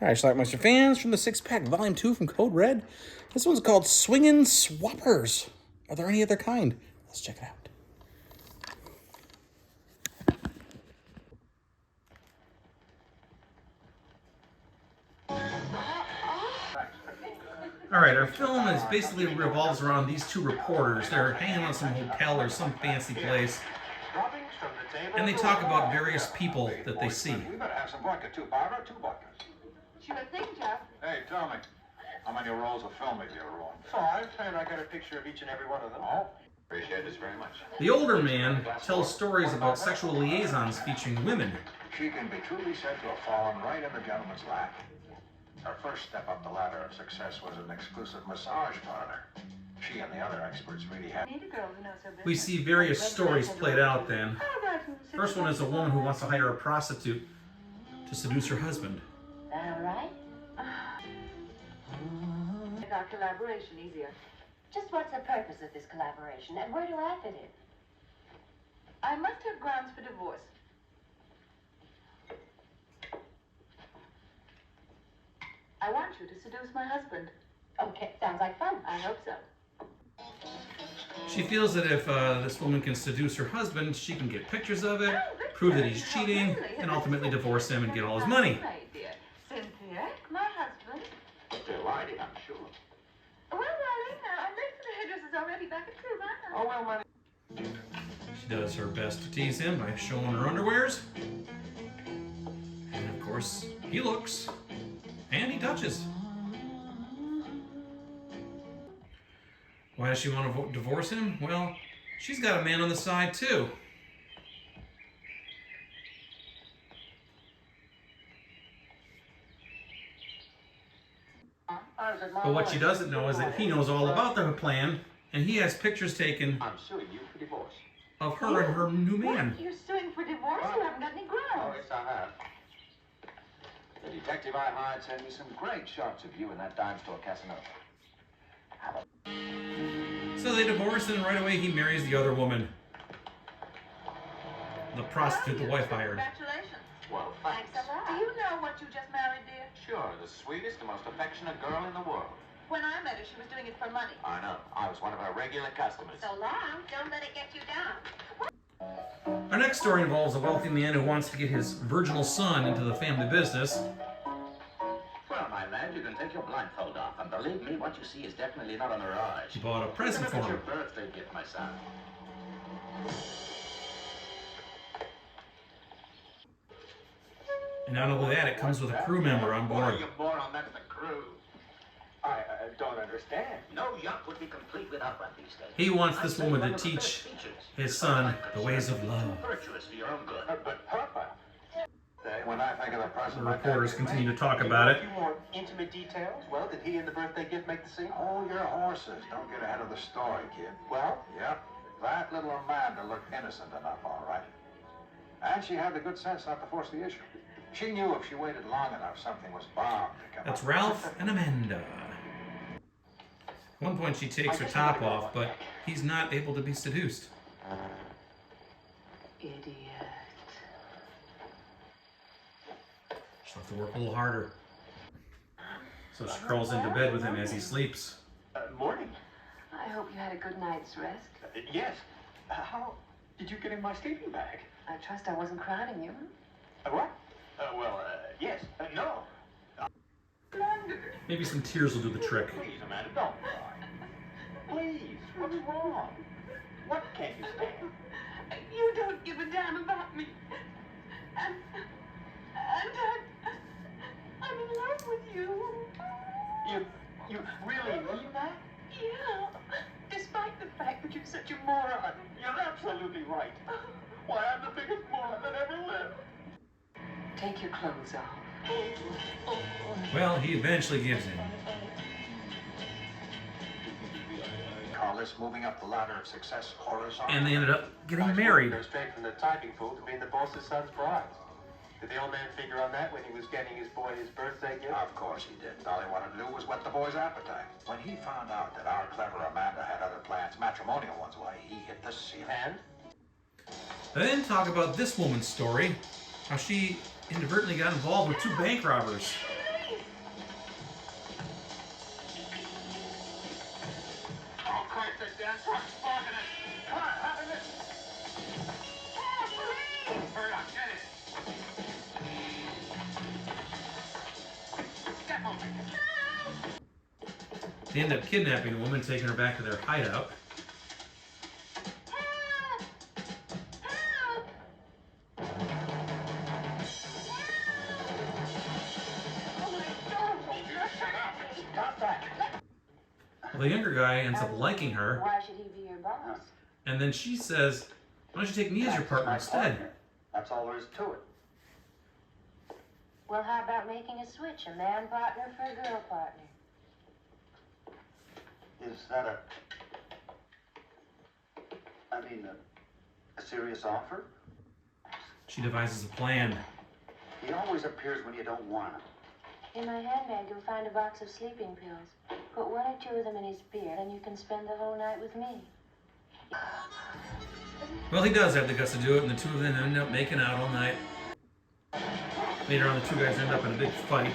Alright, Schlockmeister fans, from the 6-pack, Volume 2 from Code Red. This one's called Swingin' Swappers. Are there any other kind? Let's check it out. Alright, our film is basically revolves around these two reporters. They're hanging out in some hotel or some fancy place. And they talk about various people that they see. We better have some vodka too, Barbara. 2 vodkas. Sure thing, Jeff. Hey, tell me, how many rolls of film have you rolled? 5, and I got a picture of each and every one of them. Oh, appreciate this very much. The older man tells stories about sexual liaisons featuring women. She can be truly said to have fallen right in the gentleman's lap. Her first step up the ladder of success was an exclusive massage parlor. She and the other experts really had... We see various stories played out then. First one is a woman who wants to hire a prostitute to seduce her husband. All right. Make our collaboration easier. Just what's the purpose of this collaboration, and where do I fit in? I must have grounds for divorce. I want you to seduce my husband. Okay, sounds like fun. I hope so. She feels that if this woman can seduce her husband, she can get pictures of it, prove that he's cheating, and ultimately divorce him and get all his money. Right, dear. Cynthia, my husband. Delighted, I'm sure. Well, darling, I'm late for the hairdresser's already back at 2, aren't I? Oh, well, money. She does her best to tease him by showing her underwears. And of course, he looks. And he touches. Why does she want to divorce him? Well, she's got a man on the side too. But what she doesn't know is that he knows all about the plan, and he has pictures taken I'm suing you for divorce. of her and her new man. What? You're suing for divorce? You haven't got any Oh, grounds. yes, I have. The detective I hired sent me some great shots of you in that dime store Casanova. So they divorce, and right away he marries the other woman. The prostitute the wife hired. Congratulations. Well, Thanks a lot. Do you know what you just married, dear? Sure, the sweetest and most affectionate girl in the world. When I met her, she was doing it for money. I know. I was one of her regular customers. So long, don't let it get you down. Our next story involves a wealthy man who wants to get his virginal son into the family business. Well, my lad, you can take your blindfold off, and believe me, what you see is definitely not a mirage. He bought a present Look for at your him. birthday gift, my son. And not only that, it comes with a crew member on Boy, board. you moron, that's the crew. I don't understand. No yacht would be complete without one these days. He wants I'd this say woman one to of the teach best features. his son the ways of love. Virtuous for your own good. But Papa, when I think of the The present, reporters continue to talk about it. You want intimate details? Well, did he and the birthday gift make the scene? Oh, your horses. Don't get ahead of the story, kid. Well, yep. That little Amanda looked innocent enough, all right. And she had the good sense not to force the issue. She knew if she waited long enough, something was bound to come That's up. Ralph and Amanda. At one point she takes her top off, but he's not able to be seduced. Idiot. She'll have to work a little harder. So she crawls into bed with him as he sleeps. Morning. I hope you had a good night's rest. Yes. How did you get in my sleeping bag? I trust I wasn't crowding you. What? Yes. No. Maybe some tears will do the trick. Please, Amanda, don't cry. Please, what's wrong? What can't you stand? You don't give a damn about me. And I'm in love with you. You really mean that? Yeah. Despite the fact that you're such a moron. You're absolutely right. Why, I'm the biggest moron that ever lived. Take your clothes off. Well, he eventually gives in. Call this moving up the ladder of success horizontal. And they ended up getting married. Go straight from the typing pool to being the boss's son's bride. Did the old man figure on that when he was getting his boy his birthday gift? Of course he did. All he wanted to do was whet the boy's appetite. When he found out that our clever Amanda had other plans, matrimonial ones, why, he hit the ceiling. And? Then talk about this woman's story. How she inadvertently got involved with 2 bank robbers. They end up kidnapping the woman, taking her back to their hideout. Help! Well, the younger guy ends up liking her, Why should he be your boss? and then she says, why don't you take me as your partner instead? That's all there is to it. Well, how about making a switch? A man partner for a girl partner. Is that a serious offer? She devises a plan. He always appears when you don't want him. In my handbag, you'll find a box of sleeping pills. Put one or two of them in his beard, and you can spend the whole night with me. Well, he does have the guts to do it, and the two of them end up making out all night. Later on, the two guys end up in a big fight.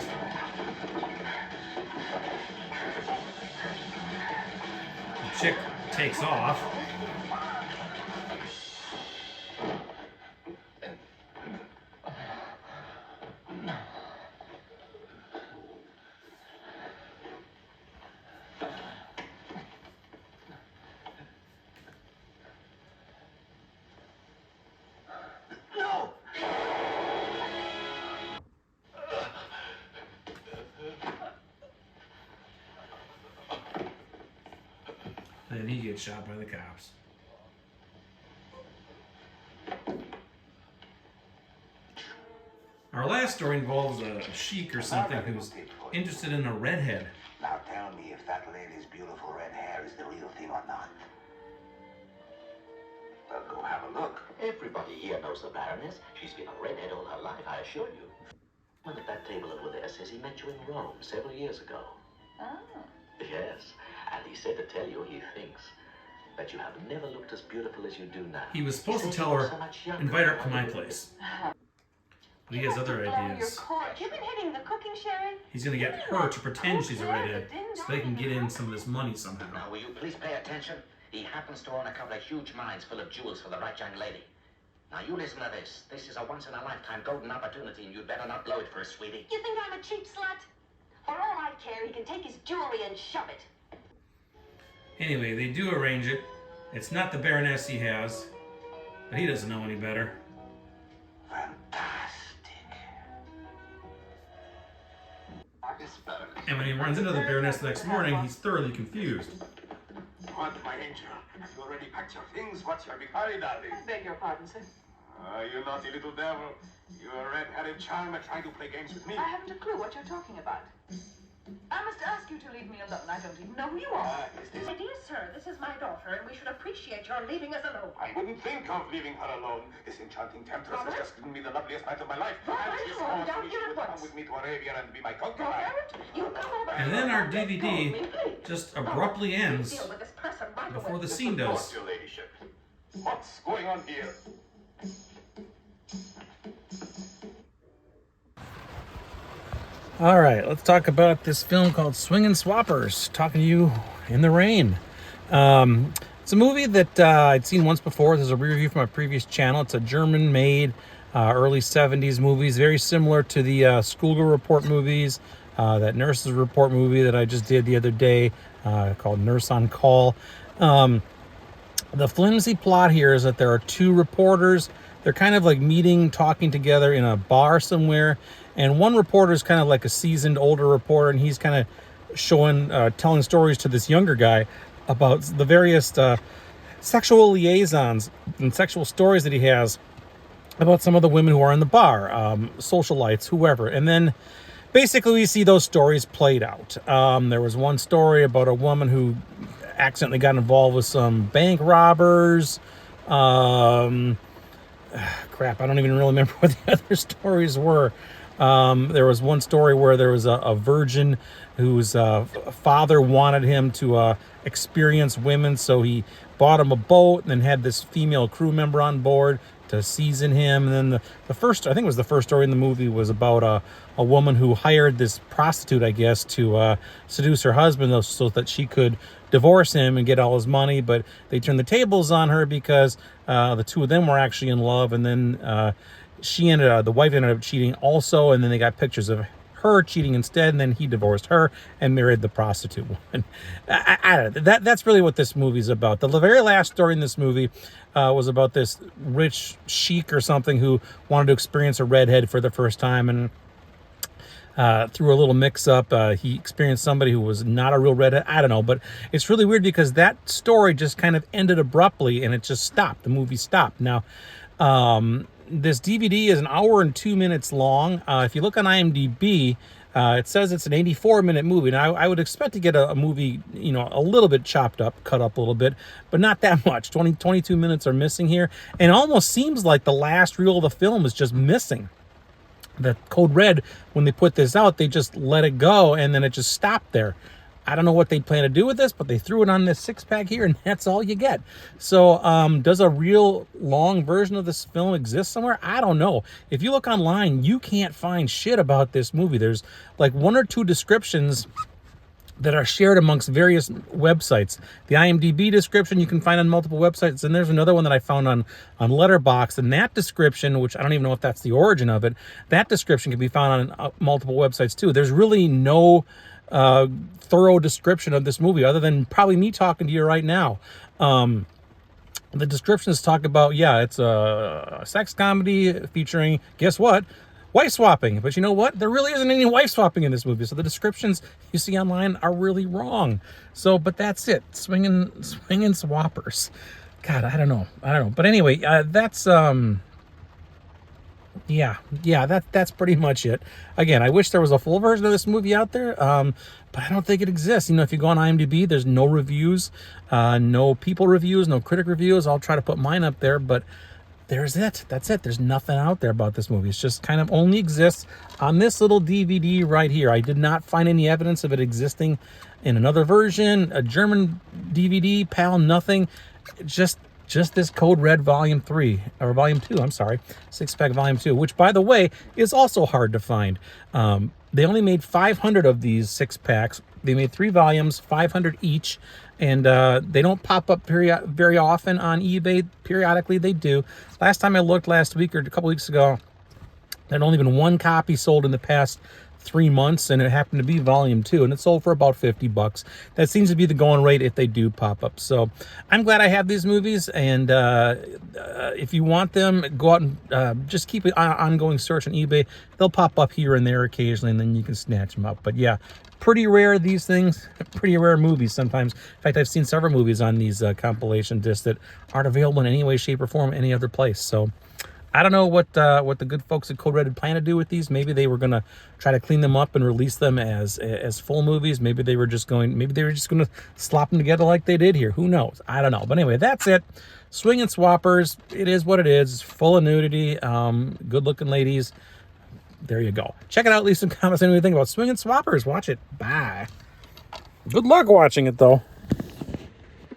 The chick takes off. And he gets shot by the cops. Our last story involves a sheik or something who's interested in a redhead. Now tell me if that lady's beautiful red hair is the real thing or not. Well, go have a look. Everybody here knows the Baroness. She's been a redhead all her life, I assure you. One at that table over there says he met you in Rome several years ago. Oh. Yes, and he said to tell you he thinks that you have never looked as beautiful as you do now. He was supposed to tell her, invite her up to my place. But he has other ideas. You've been hitting the cooking, Sherry. He's gonna get her to pretend she's a redhead so they can get in some of this money somehow. Now, will you please pay attention? He happens to own a couple of huge mines full of jewels for the right young lady. Now, you listen to this. This is a once-in-a-lifetime golden opportunity, and you'd better not blow it for us, sweetie. You think I'm a cheap slut? For all I care, he can take his jewelry and shove it. Anyway, they do arrange it. It's not the Baroness he has, but he doesn't know any better. And when he runs into the Baroness the next morning, he's thoroughly confused. What, my angel? You already packed your things? What's your big hurry, darling? I beg your pardon, sir. You naughty little devil. You're a red-headed charmer trying to play games with me. I haven't a clue what you're talking about. I must ask you to leave me alone. I don't even know who you are. Is this... My dear sir, this is my daughter, and we should appreciate your leaving us alone. I wouldn't think of leaving her alone. This enchanting temptress has just given me the loveliest night of my life. Robert, And she's Robert, forced down me here to at come once. with me to Arabia and be my concubine. Robert, you come over. And then our DVD just abruptly ends Deal with this person right before away. the scene does. Your ladyship. What's going on here? All right, let's talk about this film called Swingin' Swappers, talking to you in the rain. It's a movie that I'd seen once before. There's a review from my previous channel. It's a German-made, early 70s movies, very similar to the Schoolgirl Report movies, that Nurses Report movie that I just did the other day called Nurse on Call. The flimsy plot here is that there are two reporters. They're kind of like meeting, talking together in a bar somewhere. And one reporter is kind of like a seasoned older reporter, and he's kind of showing, telling stories to this younger guy about the various sexual liaisons and sexual stories that he has about some of the women who are in the bar, socialites, whoever. And then basically we see those stories played out. There was one story about a woman who accidentally got involved with some bank robbers. Crap, I don't even really remember what the other stories were. There was one story where there was a virgin whose father wanted him to experience women, so he bought him a boat and then had this female crew member on board to season him. And then the first, I think it was the first story in the movie, was about a woman who hired this prostitute, I guess, to seduce her husband so that she could divorce him and get all his money. But they turned the tables on her because the two of them were actually in love, and then the wife ended up cheating also, and then they got pictures of her cheating instead, and then he divorced her and married the prostitute woman. I don't know. That's really what this movie's about. The very last story in this movie was about this rich sheik or something who wanted to experience a redhead for the first time, and through a little mix-up, he experienced somebody who was not a real redhead. I don't know, but it's really weird because that story just kind of ended abruptly, and it just stopped. The movie stopped. Now, this DVD is 1 hour and 2 minutes long. If you look on IMDb, it says it's an 84-minute movie. Now, I would expect to get a movie, you know, a little bit chopped up, cut up a little bit, but not that much. 22 minutes are missing here, and it almost seems like the last reel of the film is just missing. The Code Red, when they put this out, they just let it go, and then it just stopped there. I don't know what they plan to do with this, but they threw it on this 6-pack here, and that's all you get. So does a real long version of this film exist somewhere? I don't know. If you look online, you can't find shit about this movie. There's like 1 or 2 descriptions that are shared amongst various websites. The IMDb description you can find on multiple websites, and there's another one that I found on Letterboxd, and that description, which I don't even know if that's the origin of it, that description can be found on multiple websites too. There's really no thorough description of this movie other than probably me talking to you right now. The descriptions talk about, yeah, it's a sex comedy featuring, guess what? Wife swapping. But you know what? There really isn't any wife swapping in this movie. So the descriptions you see online are really wrong. So, but that's it. Swinging swappers. God, I don't know. But anyway, that's that's pretty much it. Again, I wish there was a full version of this movie out there, but I don't think it exists. You know, if you go on IMDb, there's no reviews, no people reviews, no critic reviews. I'll try to put mine up there, but there's it. That's it. There's nothing out there about this movie. It's just kind of only exists on this little DVD right here. I did not find any evidence of it existing in another version, a German DVD, PAL, nothing. Just this Code Red Volume 3, or Volume 2, I'm sorry, 6-pack Volume 2, which, by the way, is also hard to find. They only made 500 of these 6-packs. They made 3 volumes, 500 each, and they don't pop up very often on eBay. Periodically, they do. Last time I looked last week or a couple weeks ago, there'd only been 1 copy sold in the past 3 months, and it happened to be Volume 2, and it sold for about $50. That seems to be the going rate if they do pop up. So I'm glad I have these movies, and if you want them, go out and just keep an ongoing search on eBay. They'll pop up here and there occasionally, and then you can snatch them up. But yeah, pretty rare, these things. Pretty rare movies sometimes. In fact, I've seen several movies on these compilation discs that aren't available in any way, shape, or form any other place. So I don't know what the good folks at Code Red had planned to do with these. Maybe they were going to try to clean them up and release them as full movies. Maybe they were just going to slop them together like they did here. Who knows? I don't know. But anyway, that's it. Swinging Swappers. It is what it is. It's full of nudity. Good-looking ladies. There you go. Check it out. Leave some comments on what you think about Swinging Swappers. Watch it. Bye. Good luck watching it, though.